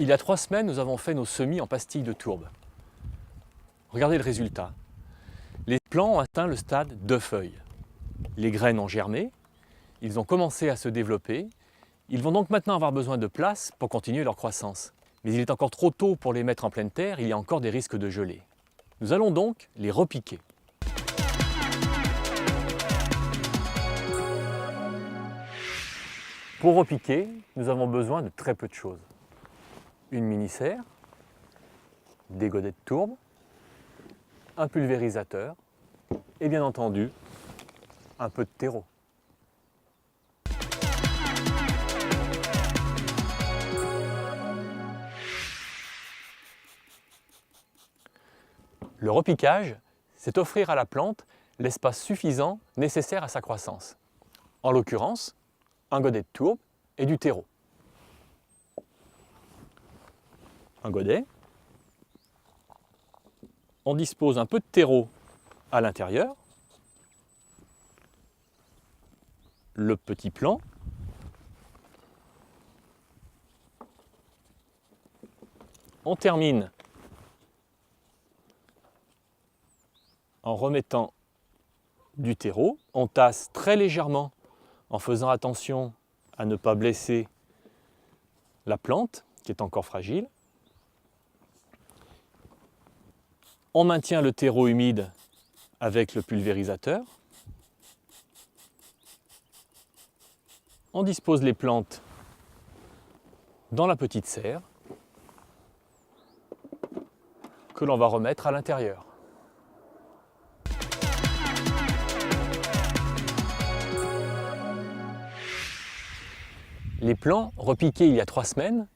Il y a 3 semaines, nous avons fait nos semis en pastilles de tourbe. Regardez le résultat. Les plants ont atteint le stade de feuilles. Les graines ont germé, ils ont commencé à se développer. Ils vont donc maintenant avoir besoin de place pour continuer leur croissance. Mais il est encore trop tôt pour les mettre en pleine terre, il y a encore des risques de gelée. Nous allons donc les repiquer. Pour repiquer, nous avons besoin de très peu de choses. Une mini-serre, des godets de tourbe, un pulvérisateur et bien entendu un peu de terreau. Le repiquage, c'est offrir à la plante l'espace suffisant nécessaire à sa croissance. En l'occurrence, un godet de tourbe et du terreau. Un godet. On dispose un peu de terreau à l'intérieur. Le petit plant. On termine en remettant du terreau. On tasse très légèrement en faisant attention à ne pas blesser la plante qui est encore fragile. On maintient le terreau humide avec le pulvérisateur. On dispose les plantes dans la petite serre que l'on va remettre à l'intérieur. Les plants repiqués il y a 3 semaines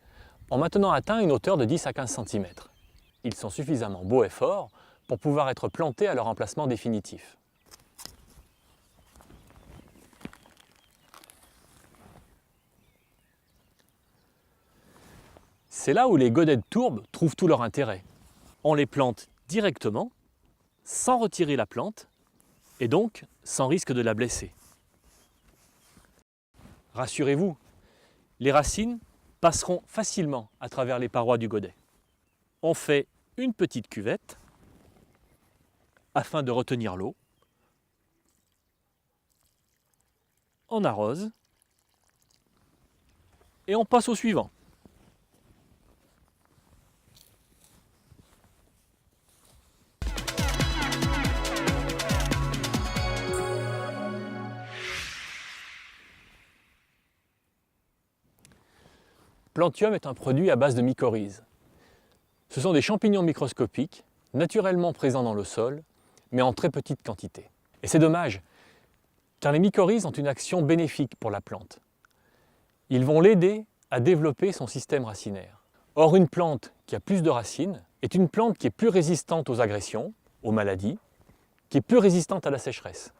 ont maintenant atteint une hauteur de 10 à 15 cm. Ils sont suffisamment beaux et forts pour pouvoir être plantés à leur emplacement définitif. C'est là où les godets de tourbe trouvent tout leur intérêt. On les plante directement, sans retirer la plante, et donc sans risque de la blesser. Rassurez-vous, les racines passeront facilement à travers les parois du godet. On fait une petite cuvette afin de retenir l'eau. On arrose et on passe au suivant. Plantium est un produit à base de mycorhizes. Ce sont des champignons microscopiques, naturellement présents dans le sol, mais en très petite quantité. Et c'est dommage, car les mycorhizes ont une action bénéfique pour la plante. Ils vont l'aider à développer son système racinaire. Or, une plante qui a plus de racines est une plante qui est plus résistante aux agressions, aux maladies, qui est plus résistante à la sécheresse.